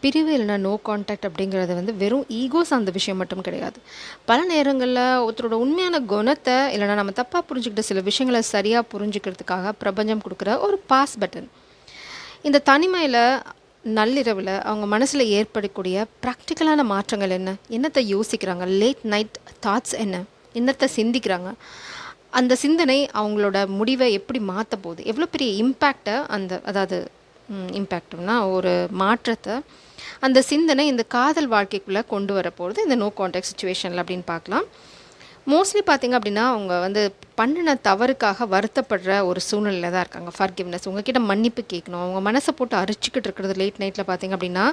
பிரிவு இல்லைனா no contact அப்படிங்கிறது வந்து வெறும் ஈகோ சார்ந்த விஷயம் மட்டும் கிடையாது. பல நேரங்களில் ஒருத்தரோட உண்மையான குணத்தை இல்லைனா நம்ம தப்பாக புரிஞ்சுக்கிட்ட சில விஷயங்களை சரியாக புரிஞ்சுக்கிறதுக்காக பிரபஞ்சம் கொடுக்குற ஒரு பாஸ் பட்டன். இந்த தனிமையில் நள்ளிரவில் அவங்க மனசில் ஏற்படக்கூடிய ப்ராக்டிக்கலான மாற்றங்கள் என்ன, என்னத்தை யோசிக்கிறாங்க, லேட் நைட் தாட்ஸ் என்ன, என்னத்தை சிந்திக்கிறாங்க, அந்த சிந்தனை அவங்களோட முடிவை எப்படி மாற்ற போகுது, எவ்வளோ பெரிய இம்பேக்டை அதாவது இம்பேக்ட்னா ஒரு மாற்றத்தை அந்த சிந்தனை இந்த காதல் வாழ்க்கைக்குள்ளே கொண்டு வரப்போகிறது இந்த நோ கான்டாக்ட் சுச்சுவேஷனில் அப்படின்னு பார்க்கலாம். மோஸ்ட்லி பார்த்திங்க அப்படின்னா அவங்க வந்து பண்ணின தவறுக்காக வருத்தப்படுற ஒரு சூழ்நிலையில் தான் இருக்காங்க. ஃபர்கிவ்னஸ், உங்ககிட்ட மன்னிப்பு கேட்கணும், அவங்க மனசை போட்டு அரிச்சிக்கிட்டு இருக்கிறது லேட் நைட்டில் பார்த்திங்க அப்படின்னா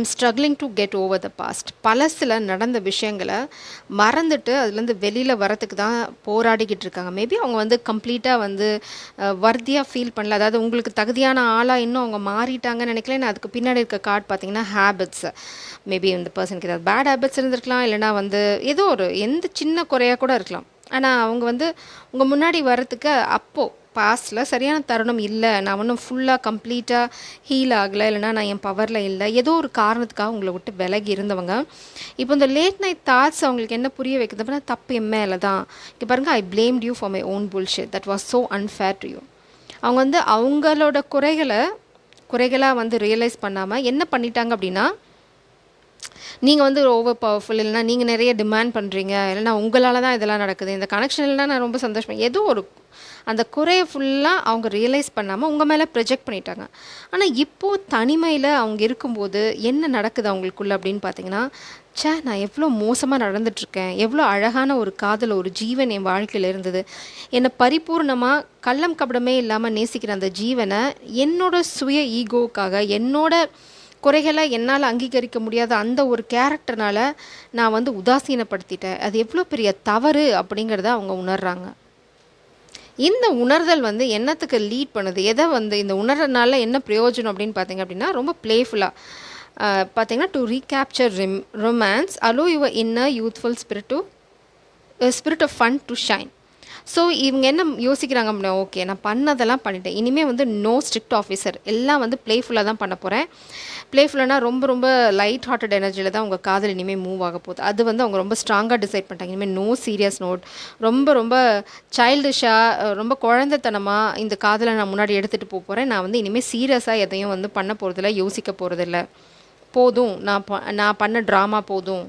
struggling to get over the past. பழசில் நடந்த விஷயங்களை மறந்துட்டு அதுலேருந்து வெளியில் வரத்துக்கு தான் போராடிக்கிட்டு இருக்காங்க. மேபி அவங்க வந்து கம்ப்ளீட்டாக வந்து வர்த்தியாக ஃபீல் பண்ணல, அதாவது உங்களுக்கு தகுதியான ஆளாக இன்னும் அவங்க மாறிட்டாங்கன்னு நினைக்கல. அதுக்கு பின்னாடி இருக்க கார்டு பார்த்திங்கன்னா ஹேபிட்ஸ். மேபி இந்த பர்சனுக்கு ஏதாவது பேட் ஹேபிட்ஸ் இருந்திருக்கலாம், இல்லைனா வந்து ஏதோ ஒரு எந்த சின்ன குறையாக கூட இருக்கலாம். ஆனால் அவங்க வந்து உங்கள் முன்னாடி வரத்துக்கு அப்போது பாஸ்டில் சரியான தருணம் இல்லை, நான் ஒன்றும் ஃபுல்லாக கம்ப்ளீட்டாக ஹீல் ஆகலை, இல்லைனா நான் என் பவரில் இல்லை, ஏதோ ஒரு காரணத்துக்காக உங்களை விட்டு விலகி இருந்தவங்க இப்போ இந்த லேட் நைட் தாட்ஸ் அவங்களுக்கு என்ன புரிய வைக்கிறது அப்படின்னா, தப்பு என் மேலே தான். இப்போ பாருங்கள், I blamed you for my own bullshit, that was so unfair to you. அவங்க வந்து அவங்களோட குறைகளாக வந்து ரியலைஸ் பண்ணாமல் என்ன பண்ணிட்டாங்க அப்படின்னா, நீங்கள் வந்து ஓவர் பவர்ஃபுல், இல்லைனா நீங்கள் நிறைய டிமாண்ட் பண்ணுறீங்க, இல்லைனா உங்களால் தான் இதெல்லாம் நடக்குது, இந்த கனெக்ஷன் இல்லைனா நான் ரொம்ப சந்தோஷமாக, ஏதோ ஒரு அந்த குறையை ஃபுல்லாக அவங்க ரியலைஸ் பண்ணாமல் உங்கள் மேலே ப்ரொஜெக்ட் பண்ணிட்டாங்க. ஆனால் இப்போது தனிமையில் அவங்க இருக்கும்போது என்ன நடக்குது அவங்களுக்குள்ள அப்படின்னு பார்த்தீங்கன்னா, நான் எவ்வளோ மோசமாக நடந்துட்டுருக்கேன், எவ்வளோ அழகான ஒரு காதல், ஒரு ஜீவன் என் வாழ்க்கையில் இருந்தது, என்னை பரிபூர்ணமாக கள்ளம் கபடமே இல்லாமல் நேசிக்கிற அந்த ஜீவனை என்னோட சுய ஈகோவுக்காக, என்னோட குறைகளை என்னால் அங்கீகரிக்க முடியாத அந்த ஒரு கேரக்டர்னால நான் வந்து உதாசீனப்படுத்திட்டேன். அது எவ்வளோ பெரிய தவறு அப்படிங்கிறத அவங்க உணர்கிறாங்க. இந்த உணர்தல் வந்து என்னத்துக்கு லீட் பண்ணுது, எதை வந்து இந்த உணர்றதுனால என்ன பிரயோஜனம் அப்படின்னு பார்த்தீங்க அப்படின்னா, ரொம்ப பிளேஃபுல்லாக பார்த்தீங்கன்னா, to recapture romance, allow your inner youthful spirit of fun to shine. So இவங்க என்ன யோசிக்கிறாங்க அப்படின்னா, ஓகே நான் பண்ணதெல்லாம் பண்ணிட்டேன், இனிமேல் வந்து நோ ஸ்ட்ரிக்ட் ஆஃபீஸர், எல்லாம் வந்து பிளேஃபுல்லாக தான் பண்ண போகிறேன். பிளேஃபுல்லானா ரொம்ப ரொம்ப லைட் ஹார்ட்டட் எனர்ஜியில் தான் உங்கள் காதல் இனிமேல் மூவ் ஆக போகுது. அது வந்து அவங்க ரொம்ப ஸ்ட்ராங்காக டிசைட் பண்ணிட்டாங்க. இனிமேல் நோ சீரியஸ் நோட், ரொம்ப ரொம்ப சைல்டிஷாக, ரொம்ப குழந்தைத்தனமாக இந்த காதலை நான் முன்னாடி எடுத்துகிட்டு போகிறேன். நான் வந்து இனிமேல் சீரியஸாக எதையும் வந்து பண்ண போகிறதில்ல, யோசிக்க போகிறதில்ல, போதும் நான் பண்ண ட்ராமா போதும்.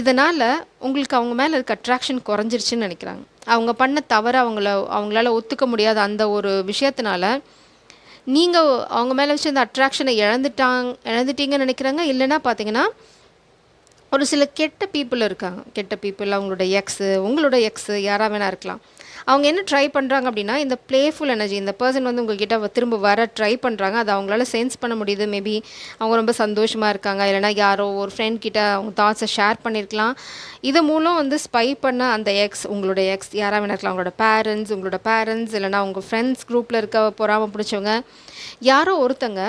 இதனால் உங்களுக்கு அவங்க மேலே இருக்க அட்ராக்ஷன் குறைஞ்சிருச்சுன்னு நினைக்கிறாங்க. அவங்க பண்ண தவிர அவங்களால ஒத்துக்க முடியாத அந்த ஒரு விஷயத்தினால நீங்கள் அவங்க மேலே வச்சு அந்த அட்ராக்ஷனை இழந்துட்டீங்கன்னு நினைக்கிறாங்க. இல்லைன்னா பார்த்தீங்கன்னா, ஒரு சில கெட்ட பீப்புள் இருக்காங்க. கெட்ட பீப்புள், அவங்களோட உங்களோட எக்ஸு யாராக வேணா இருக்கலாம். அவங்க என்ன ட்ரை பண்ணுறாங்க அப்படின்னா, இந்த பிளேஃபுல் எனர்ஜி, இந்த பர்சன் வந்து உங்கள்கிட்ட திரும்ப வர ட்ரை பண்ணுறாங்க, அது அவங்களால சென்ஸ் பண்ண முடியுது. மேபி அவங்க ரொம்ப சந்தோஷமாக இருக்காங்க, இல்லைனா யாரோ ஒரு ஃப்ரெண்ட் கிட்ட அவங்க தாட்ஸை ஷேர் பண்ணியிருக்கலாம். இது மூலம் வந்து ஸ்பை பண்ண அந்த உங்களோட எக்ஸ் யாராக வேணா இருக்கலாம். உங்களோட பேரண்ட்ஸ் இல்லைனா உங்கள் ஃப்ரெண்ட்ஸ் குரூப்பில் இருக்க பொறாமல் பிடிச்சவங்க யாரோ ஒருத்தங்க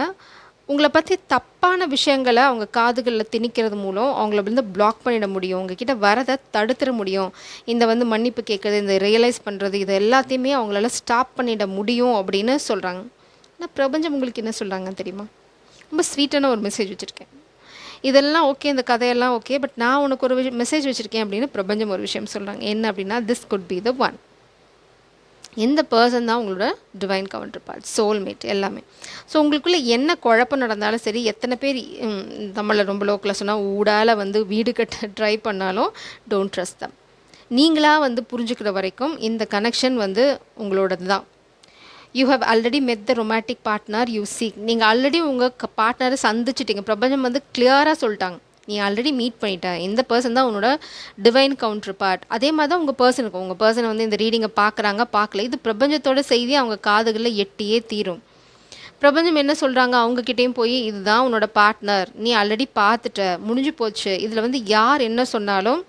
உங்களை பற்றி தப்பான விஷயங்களை அவங்க காதுகளில் திணிக்கிறது மூலம் அவங்கள வந்து பிளாக் பண்ணிட முடியும், உங்ககிட்ட வரதை தடுத்துட முடியும். இந்த வந்து மன்னிப்பு கேட்குறது, இந்த ரியலைஸ் பண்ணுறது, இது எல்லாத்தையுமே அவங்களால ஸ்டாப் பண்ணிட முடியும் அப்படின்னு சொல்கிறாங்க. ஆனால் பிரபஞ்சம் உங்களுக்கு என்ன சொல்கிறாங்கன்னு தெரியுமா? ரொம்ப ஸ்வீட்டான ஒரு மெசேஜ் வச்சுருக்கேன். இதெல்லாம் ஓகே, இந்த கதையெல்லாம் ஓகே, பட் நான் உனக்கு ஒரு மெசேஜ் வச்சுருக்கேன் அப்படின்னு பிரபஞ்சம் ஒரு விஷயம் சொல்கிறாங்க. என்ன அப்படின்னா, this could be the one. இந்த பர்சன் தான் உங்களோட டிவைன் கவுண்டர் பார்ட், சோல்மேட் எல்லாமே. ஸோ உங்களுக்குள்ளே என்ன குழப்பம் நடந்தாலும் சரி, எத்தனை பேர் நம்மளை ரொம்ப லோக்கலாக சொன்னால் ஊடால் வந்து வீடு கட்ட ட்ரை பண்ணாலும், டோன்ட் ட்ரஸ்ட் தம். நீங்களாக வந்து புரிஞ்சுக்கிற வரைக்கும் இந்த கனெக்ஷன் வந்து உங்களோடது தான். You have already met the romantic partner you seek. நீங்கள் ஆல்ரெடி உங்கள் பார்ட்னரை சந்திச்சிட்டிங்க. பிரபஞ்சம் வந்து கிளியராக சொல்லிட்டாங்க, நீ ஆல்ரெடி மீட் பண்ணிட்ட, இந்த பர்சன் தான் உன்னோட டிவைன் கவுண்டர் பார்ட். அதே மாதிரி தான் உங்கள் பர்சனை வந்து இந்த ரீடிங்கை பார்க்கல, இது பிரபஞ்சத்தோட செய்தி அவங்க காதுகளில் எட்டியே தீரும். பிரபஞ்சம் என்ன சொல்கிறாங்க, அவங்கக்கிட்டேயும் போய் இதுதான் உன்னோட பார்ட்னர், நீ ஆல்ரெடி பார்த்துட்ட, முடிஞ்சு போச்சு, இதில் வந்து யார் என்ன சொன்னாலும்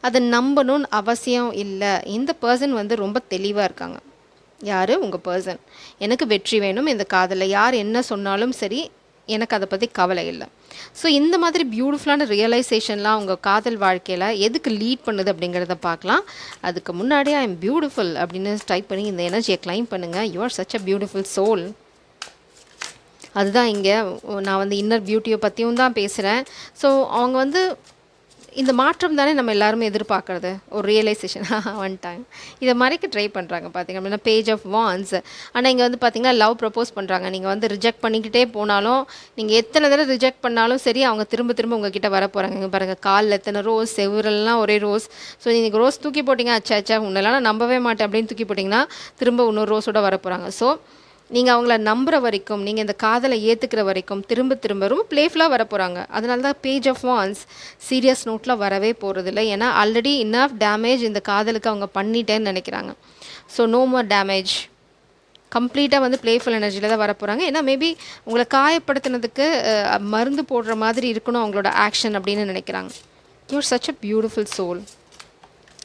அதை நம்பணும்னு அவசியம் இல்லை. இந்த பர்சன் வந்து ரொம்ப தெளிவாக இருக்காங்க. யார்? உங்கள் பர்சன். எனக்கு வெற்றி வேணும் இந்த காதலில், யார் என்ன சொன்னாலும் சரி, எனக்கு அதை பற்றி கவலை இல்லை. ஸோ இந்த மாதிரி பியூட்டிஃபுல்லான ரியலைசேஷன்லாம் உங்கள் காதல் வாழ்க்கையில் எதுக்கு லீட் பண்ணுது அப்படிங்கிறத பார்க்கலாம். அதுக்கு முன்னாடி ஐ எம் பியூட்டிஃபுல் அப்படின்னு டைப் பண்ணி இந்த எனர்ஜியை கிளைம் பண்ணுங்கள். You are such a beautiful soul. அதுதான் இங்கே நான் வந்து இன்னர் பியூட்டியை பற்றியும் தான் பேசுகிறேன். ஸோ அவங்க வந்து இந்த மாற்றம் தானே நம்ம எல்லாருமே எதிர்பார்க்குறது, ஒரு ரியலைசேஷன் வந்துட்டாங்க. இதை மறைக்க ட்ரை பண்ணுறாங்க பார்த்தீங்க அப்படின்னா பேஜ் ஆஃப் வான்ஸ். ஆனால் இங்கே வந்து பார்த்தீங்கன்னா லவ் ப்ரப்போஸ் பண்ணுறாங்க. நீங்கள் வந்து ரிஜெக்ட் பண்ணிக்கிட்டே போனாலும், நீங்கள் எத்தனை தடவை ரிஜெக்ட் பண்ணாலும் சரி, அவங்க திரும்ப திரும்ப உங்ககிட்ட வர போகிறாங்க. இங்கே பாருங்கள், காலில் எத்தனை ரோஸ், செவ்வரெல்லாம் ஒரே ரோஸ். ஸோ நீங்கள் ரோஸ் தூக்கி போட்டிங்க, அச்சா அச்சா உன்னெல்லாம் நான் நம்பவே மாட்டேன் அப்படின்னு தூக்கி போட்டிங்கன்னா திரும்ப இன்னொரு ரோஸோட வர போகிறாங்க. ஸோ நீங்கள் அவங்கள நம்புகிற வரைக்கும், நீங்கள் இந்த காதலை ஏற்றுக்கிற வரைக்கும் திரும்ப திரும்ப ரொம்ப ப்ளேஃபுல்லாக வர போகிறாங்க. அதனால தான் பேஜ் ஆஃப் வான்ஸ் சீரியஸ் நோட்டில் வரவே போகிறதில்ல. ஏன்னா ஆல்ரெடி இனஃப் டேமேஜ் இந்த காதலுக்கு அவங்க பண்ணிட்டேன்னு நினைக்கிறாங்க. ஸோ நோ மோர் டேமேஜ், கம்ப்ளீட்டாக வந்து ப்ளேஃபுல் எனர்ஜியில் தான் வர போகிறாங்க. ஏன்னா மேபி உங்களை காயப்படுத்தினதுக்கு மருந்து போடுற மாதிரி இருக்கணும் அவங்களோட ஆக்ஷன் அப்படின்னு நினைக்கிறாங்க. You're such a beautiful soul.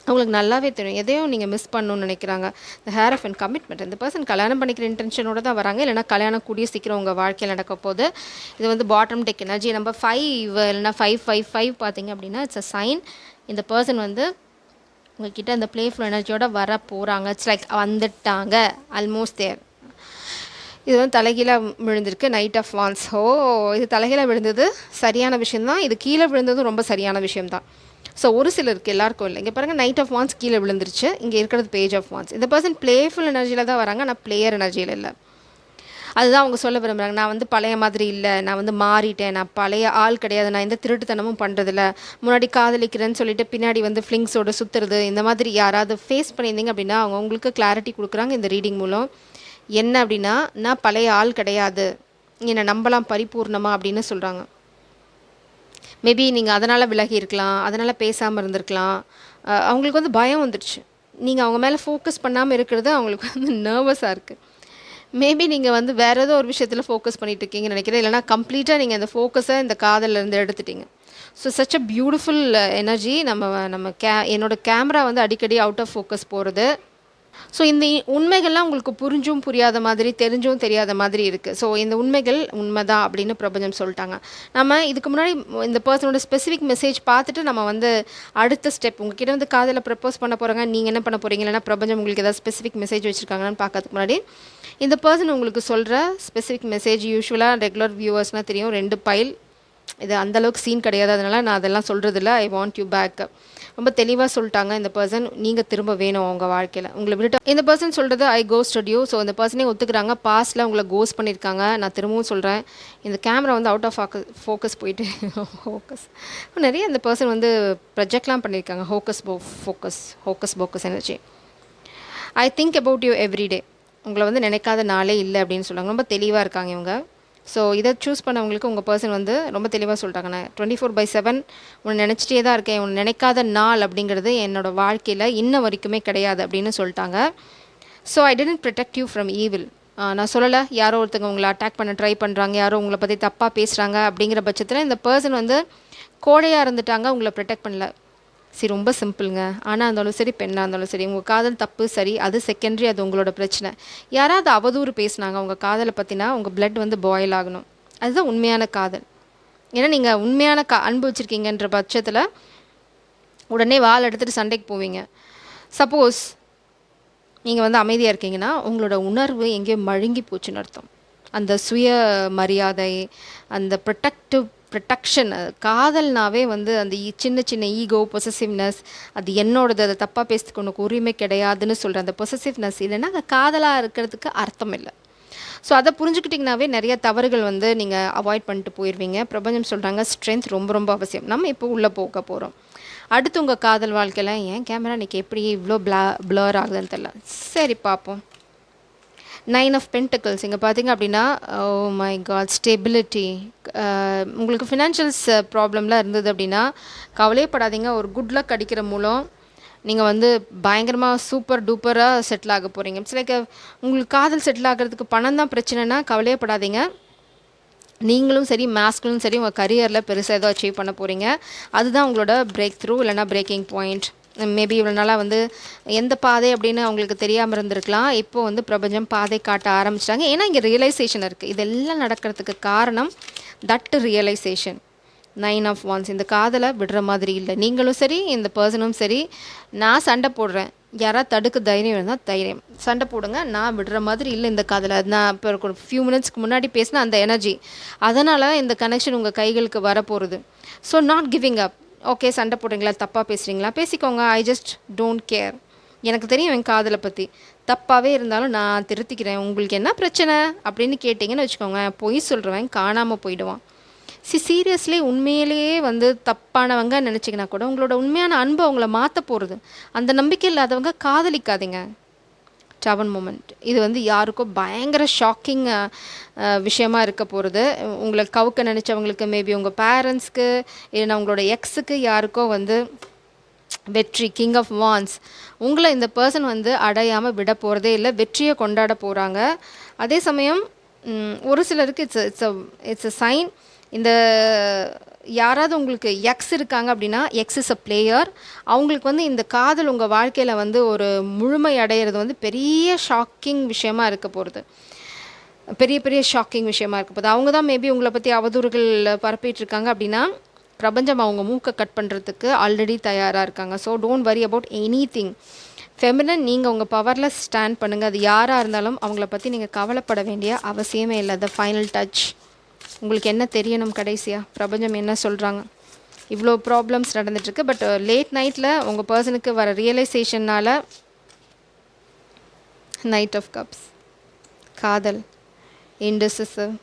அவங்களுக்கு நல்லாவே தெரியும் எதையும் நீங்கள் மிஸ் பண்ணணும்னு நினைக்கிறாங்க. The hair of and commitment. இந்த பர்சன் கல்யாணம் பண்ணிக்கிற இன்டென்ஷனோட தான் வராங்க. இல்லைனா கல்யாணம் கூடிய சீக்கிரம் உங்கள் வாழ்க்கையில் நடக்க போது. இது வந்து பாட்டம் டெக் எனர்ஜி. நம்பர் 5 இல்லைனா 555 பார்த்தீங்க அப்படின்னா இட்ஸ் அ சைன். இந்த பர்சன் வந்து உங்கள்கிட்ட அந்த ப்ளேஃபுல் எனர்ஜியோட வர போகிறாங்க. இட்ஸ் லைக் வந்துட்டாங்க, ஆல்மோஸ்ட் தேர். இது வந்து தலைகீழாக விழுந்திருக்கு, நைட் ஆஃப் வான்ஸ். இது தலைகீழாக விழுந்தது சரியான விஷயம்தான். இது கீழே விழுந்ததும் ரொம்ப சரியான விஷயம்தான். ஸோ ஒரு சிலருக்கு, எல்லாருக்கும் இல்லை. இங்கே பாருங்கள், நைட் ஆஃப் வான்ஸ் கீழே விழுந்துருச்சு. இங்கே இருக்கிறது பேஜ் ஆஃப் வான்ஸ். இந்த பர்சன் ப்ளேஃபுல் எனர்ஜியில் தான் வராங்க, ஆனால் பிளேயர் எனர்ஜியில் இல்லை. அதுதான் அவங்க சொல்ல விரும்புகிறாங்க. நான் வந்து பழைய மாதிரி இல்லை, நான் வந்து மாறிட்டேன், நான் பழைய ஆள் கிடையாது, நான் எந்த திருட்டுத்தனமும் பண்ணுறதில்ல, முன்னாடி காதலிக்கிறேன்னு சொல்லிட்டு பின்னாடி வந்து ஃப்ளிங்ஸோட சுற்றுறது, இந்த மாதிரி யாராவது ஃபேஸ் பண்ணியிருந்தீங்க அப்படின்னா அவங்க உங்களுக்கு கிளாரிட்டி கொடுக்குறாங்க இந்த ரீடிங் மூலம். என்ன அப்படின்னா, நான் பழைய ஆள் கிடையாது, என்னை நம்பலாம் பரிபூர்ணமாக அப்படின்னு சொல்கிறாங்க. மேபி நீங்கள் அதனால் விலகி இருக்கலாம், அதனால் பேசாமல் இருந்திருக்கலாம். அவங்களுக்கு வந்து பயம் வந்துடுச்சு. நீங்கள் அவங்க மேலே ஃபோக்கஸ் பண்ணாமல் இருக்கிறது அவங்களுக்கு வந்து நர்வஸாக இருக்குது. மேபி நீங்கள் வந்து வேறு ஏதோ ஒரு விஷயத்தில் ஃபோக்கஸ் பண்ணிகிட்டு இருக்கீங்கன்னு நினைக்கிறேன். இல்லைனா கம்ப்ளீட்டாக நீங்கள் அந்த ஃபோக்கஸை இந்த காதலேருந்து எடுத்துட்டீங்க. So such a beautiful energy. நம்ம என்னோட கேமரா வந்து அடிக்கடி அவுட் ஆஃப் ஃபோக்கஸ் போகிறது. ஸோ இந்த உண்மைகள்லாம் உங்களுக்கு புரிஞ்சும் புரியாத மாதிரி, தெரிஞ்சும் தெரியாத மாதிரி இருக்குது. ஸோ இந்த உண்மைகள் உண்மைதான் அப்படின்னு பிரபஞ்சம் சொல்லிட்டாங்க. நம்ம இதுக்கு முன்னாடி இந்த பர்சனோட ஸ்பெசிஃபிக் மெசேஜ் பார்த்துட்டு நம்ம வந்து அடுத்த ஸ்டெப், உங்ககிட்ட வந்து காதலை ப்ரப்போஸ் பண்ண போகிறாங்க, நீங்கள் என்ன பண்ண போகிறீங்க, இல்லைனா பிரபஞ்சம் உங்களுக்கு ஏதாவது ஸ்பெசிஃபிக் மெசேஜ் வச்சுருக்காங்கன்னு பார்க்கறதுக்கு முன்னாடி இந்த பர்சன் உங்களுக்கு சொல்கிற ஸ்பெசிஃபிக் மெசேஜ் யூஸ்வலாக ரெகுலர் வியூவர்ஸ்னால் தெரியும், 2 பைல். இது அந்தளவுக்கு சீன் கிடையாது, அதனால் நான் அதெல்லாம் சொல்கிறதில்ல. I want you back. ரொம்ப தெளிவாக சொல்லிட்டாங்க இந்த பர்சன், நீங்கள் திரும்ப வேணும் உங்கள் வாழ்க்கையில், உங்களை விட்டுட்டு. இந்த பர்சன் சொல்கிறது ஐ கோஸ்டட் யூ. ஸோ இந்த பர்சனே ஒத்துக்கிறாங்க, பாஸ்ட்டில் உங்களை கோஸ்ட் பண்ணியிருக்காங்க. நான் திரும்பவும் சொல்கிறேன், இந்த கேமரா வந்து அவுட் ஆஃப் ஃபோக்கஸ் போயிட்டு ஃபோக்கஸ் நிறைய இந்த பர்சன் வந்து ப்ரொஜெக்ட்லாம் பண்ணியிருக்காங்க. Hocus pocus energy. I think about you every day. உங்களை வந்து நினைக்காத நாளே இல்லை அப்படின்னு சொல்கிறாங்க. ரொம்ப தெளிவாக இருக்காங்க இவங்க. ஸோ இதை சூஸ் பண்ணவங்களுக்கு உங்கள் பர்சன் வந்து ரொம்ப தெளிவாக சொல்லிட்டாங்க, நான் 24/7 உன்னை நினச்சிட்டே தான் இருக்கேன், உன்னை நினைக்காத நாள் அப்படிங்கிறது என்னோடய வாழ்க்கையில் இன்ன வரைக்குமே கிடையாது அப்படின்னு சொல்லிட்டாங்க. So I tend protect you from evil. நான் சொல்லலை, யாரோ ஒருத்தங்க உங்களை அட்டாக் பண்ண ட்ரை பண்ணுறாங்க, யாரோ உங்களை பற்றி தப்பாக பேசுகிறாங்க அப்படிங்கிற பட்சத்தில் இந்த பர்சன் வந்து கோழையாக இருந்துட்டாங்க, உங்களை ப்ரொடெக்ட் பண்ணல. சரி, ரொம்ப சிம்பிளுங்க. ஆணாக இருந்தாலும் சரி, பெண்ணாக இருந்தாலும் சரி, உங்கள் காதல் தப்பு சரி, அது செகண்டரி, அது உங்களோட பிரச்சனை. யாராவது அவதூறு பேசுனாங்க உங்கள் காதலை பற்றினா உங்கள் பிளட் வந்து பாயில் ஆகணும். அதுதான் உண்மையான காதல். ஏன்னா நீங்கள் உண்மையான அன்பு வச்சுருக்கீங்கன்ற பட்சத்தில் உடனே வாள் எடுத்துகிட்டு சண்டைக்கு போவீங்க. சப்போஸ் நீங்கள் வந்து அமைதியாக இருக்கீங்கன்னா உங்களோட உணர்வு எங்கேயோ மழுங்கி போச்சுன்னு அர்த்தம். அந்த சுய மரியாதை, அந்த ப்ரொடெக்ஷன், காதல்னாவே வந்து அந்த சின்ன சின்ன ஈகோ, பொசசிவ்னஸ், அது என்னோடது, அதை தப்பாக பேசுறதுக்கு உனக்கு உரிமை கிடையாதுன்னு சொல்கிற அந்த பொசசிவ்னஸ் இல்லைன்னா அந்த காதலாக இருக்கிறதுக்கு அர்த்தம் இல்லை. ஸோ அதை புரிஞ்சுக்கிட்டிங்கனாவே நிறைய தவறுகள் வந்து நீங்கள் அவாய்ட் பண்ணிட்டு போயிடுவீங்க. பிரபஞ்சம் சொல்கிறாங்க ஸ்ட்ரென்த் ரொம்ப ரொம்ப அவசியம். நம்ம இப்போ உள்ளே போக போகிறோம். அடுத்து உங்கள் காதல் வாழ்க்கையில் ஏன் கேமரா இன்றைக்கி எப்படி இவ்வளோ ப்ளர் ஆகுதுன்னு தெரியல. சரி பார்ப்போம். 9 ஆஃப் பென்டக்கிள்ஸ் இங்கே பார்த்தீங்க அப்படின்னா, ஓ மை காட், ஸ்டெபிலிட்டி. உங்களுக்கு ஃபினான்ஷியல்ஸ் ப்ராப்ளம்லாம் இருந்தது அப்படின்னா கவலையப்படாதீங்க. ஒரு குட் லக் அடிக்கிற மூலம் நீங்கள் வந்து பயங்கரமாக சூப்பர் டூப்பராக செட்டில் ஆக போகிறீங்க. இட்ஸ் லைக் உங்களுக்கு காதல் செட்டில் ஆகிறதுக்கு பணம் தான் பிரச்சனைனா கவலையப்படாதீங்க. நீங்களும் சரி, மாஸ்களும் சரி, உங்கள் கரியரில் பெருசாக ஏதோ அச்சீவ் பண்ண போகிறீங்க. அதுதான் உங்களோட பிரேக் த்ரூ இல்லைனா பிரேக்கிங் பாயிண்ட். மேபி இவ்வளோ நாளாக வந்து எந்த பாதை அப்படின்னு அவங்களுக்கு தெரியாமல் இருந்திருக்கலாம். இப்போது வந்து பிரபஞ்சம் பாதை காட்ட ஆரம்பிச்சிட்டாங்க. ஏன்னா இங்கே ரியலைசேஷன் இருக்குது. இதெல்லாம் நடக்கிறதுக்கு காரணம் தட் ரியலைசேஷன். 9 ஆஃப் வான்ஸ். இந்த காதலை விடுற மாதிரி இல்லை. நீங்களும் சரி, இந்த பர்சனும் சரி, நான் சண்டை போடுறேன், யாராவது தடுக்க தைரியம் இருந்தால் தைரியம் சண்டை போடுங்க. நான் விடுற மாதிரி இல்லை இந்த காதலை. நான் இப்போ ஒரு ஃபியூ மினிட்ஸ்க்கு முன்னாடி பேசின அந்த எனர்ஜி, அதனால் இந்த கனெக்ஷன் உங்கள் கைகளுக்கு வரப்போகிறது. So not giving up. Okay, சண்டை போடுறீங்களா, தப்பாக பேசுகிறீங்களா, பேசிக்கோங்க. I just don't care. எனக்கு தெரியும் என் காதலை பற்றி. தப்பாகவே இருந்தாலும் நான் திருத்திக்கிறேன். உங்களுக்கு என்ன பிரச்சனை அப்படின்னு கேட்டிங்கன்னு வச்சுக்கோங்க, பொய் சொல்கிறவன் காணாமல் போயிடுவான். சீரியஸ்லி உண்மையிலேயே வந்து தப்பானவங்க நினச்சிங்கன்னா கூட உங்களோட உண்மையான அன்பை அவங்கள மாற்ற போகிறது. அந்த நம்பிக்கை இல்லாதவங்க காதலிக்காதீங்க. டவன் மூமெண்ட் இது வந்து யாருக்கும் பயங்கர ஷாக்கிங் விஷயமா இருக்க போகிறது. உங்களை கவுக்க நினச்சவங்களுக்கு, மேபி உங்கள் பேரண்ட்ஸ்க்கு, இல்லைன்னா உங்களோட எக்ஸுக்கு, யாருக்கோ வந்து வெற்றி, கிங் ஆஃப் வான்ஸ். உங்களை இந்த பர்சன் வந்து அடையாமல் விட போகிறதே இல்லை, வெற்றியை கொண்டாட போகிறாங்க. அதே சமயம் ஒரு சிலருக்கு இட்ஸ் அ சைன். இந்த யாராவது உங்களுக்கு எக்ஸ் இருக்காங்க அப்படின்னா, எக்ஸ் இஸ் அ பிளேயர். அவங்களுக்கு வந்து இந்த காதல் உங்கள் வாழ்க்கையில் வந்து ஒரு முழுமை அடையிறது வந்து பெரிய ஷாக்கிங் விஷயமா இருக்க போகிறது. பெரிய பெரிய ஷாக்கிங் விஷயமா இருக்க போகுது. அவங்க தான் மேபி உங்களை பற்றி அவதூறுகள் பரப்பிட்டு இருக்காங்க அப்படின்னா, பிரபஞ்சம் அவங்க மூக்கை கட் பண்ணுறதுக்கு ஆல்ரெடி தயாராக இருக்காங்க. So don't worry about any thing. Feminine, நீங்கள் உங்கள் பவரில் ஸ்டாண்ட் பண்ணுங்கள். அது யாராக இருந்தாலும் அவங்கள பற்றி நீங்கள் கவலைப்பட வேண்டிய அவசியமே இல்லை. The final touch. உங்களுக்கு என்ன தெரியணும் கடைசியாக, பிரபஞ்சம் என்ன சொல்கிறாங்க? இவ்வளோ ப்ராப்ளம்ஸ் நடந்துட்டுருக்கு. பட் லேட் நைட்டில் உங்கள் பர்சனுக்கு வர ரியலைசேஷன்னால், நைட் ஆஃப் கப்ஸ், காதல், இன்டெசிசிவ்.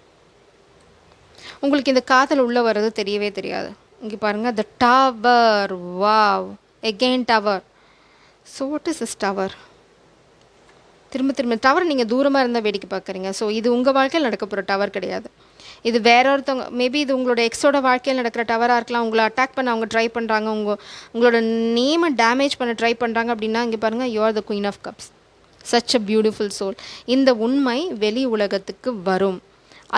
உங்களுக்கு இந்த காதல் உள்ளே வர்றது தெரியவே தெரியாது. இங்கே பாருங்கள், த tower. Wow, again tower. So what is this tower? திரும்ப திரும்ப டவர். நீங்கள் தூரமாக இருந்தால் வேடிக்கை பார்க்குறீங்க. ஸோ இது உங்கள் வாழ்க்கையில் நடக்க போகிற டவர் கிடையாது. இது வேற ஒருத்தவங்க, மேபி இது உங்களோட எக்ஸோட வாழ்க்கையில் நடக்கிற டவராக இருக்கலாம். உங்களை அட்டாக் பண்ண அவங்க ட்ரை பண்ணுறாங்க, உங்களோட நேமை டேமேஜ் பண்ண ட்ரை பண்ணுறாங்க அப்படின்னா, இங்கே பாருங்கள், you are the queen of cups. Such a beautiful soul. இந்த உண்மை வெளி உலகத்துக்கு வரும்.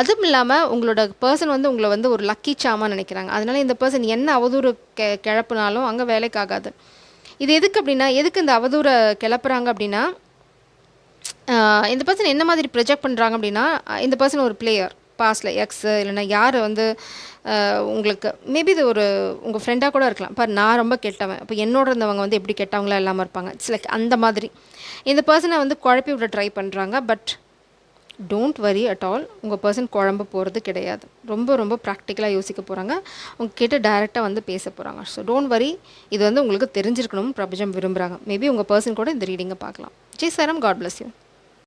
அதுவும் இல்லாமல் உங்களோட பர்சன் வந்து உங்களை வந்து ஒரு லக்கி சாமான்னு நினைக்கிறாங்க. அதனால் இந்த பர்சன் என்ன அவதூறு கிளப்புனாலும் அங்கே வேலைக்காகாது. இது எதுக்கு அப்படின்னா, எதுக்கு இந்த அவதூறை கிளப்புறாங்க அப்படின்னா, இந்த பர்சன் என்ன மாதிரி ப்ரொஜெக்ட் பண்ணுறாங்க அப்படின்னா, இந்த பர்சன் ஒரு பிளேயர். பாஸ்டில் எக்ஸு இல்லைன்னா யார் வந்து உங்களுக்கு மேபி இது ஒரு உங்கள் ஃப்ரெண்டாக கூட இருக்கலாம். இப்போ நான் ரொம்ப கெட்டவன், இப்போ என்னோட இருந்தவங்க வந்து எப்படி கெட்டவங்களாம் இல்லாமல் இருப்பாங்க. இட்ஸ் லைக் அந்த மாதிரி இந்த பர்சனை வந்து குழப்பி விட ட்ரை பண்ணுறாங்க. But don't worry at all. உங்கள் பர்சன் குழம்ப போகிறது கிடையாது. ரொம்ப ரொம்ப ப்ராக்டிக்கலாக யோசிக்க போகிறாங்க. உங்ககிட்ட டைரெக்டாக வந்து பேச போகிறாங்க. So don't worry. இது வந்து உங்களுக்கு தெரிஞ்சிருக்கணும், பிரபஞ்சம் விரும்புகிறாங்க. மேபி உங்கள் பர்சன் கூட இந்த ரீடிங்கை பார்க்கலாம். ஜெய் சரம், காட் பிளஸ் யூ.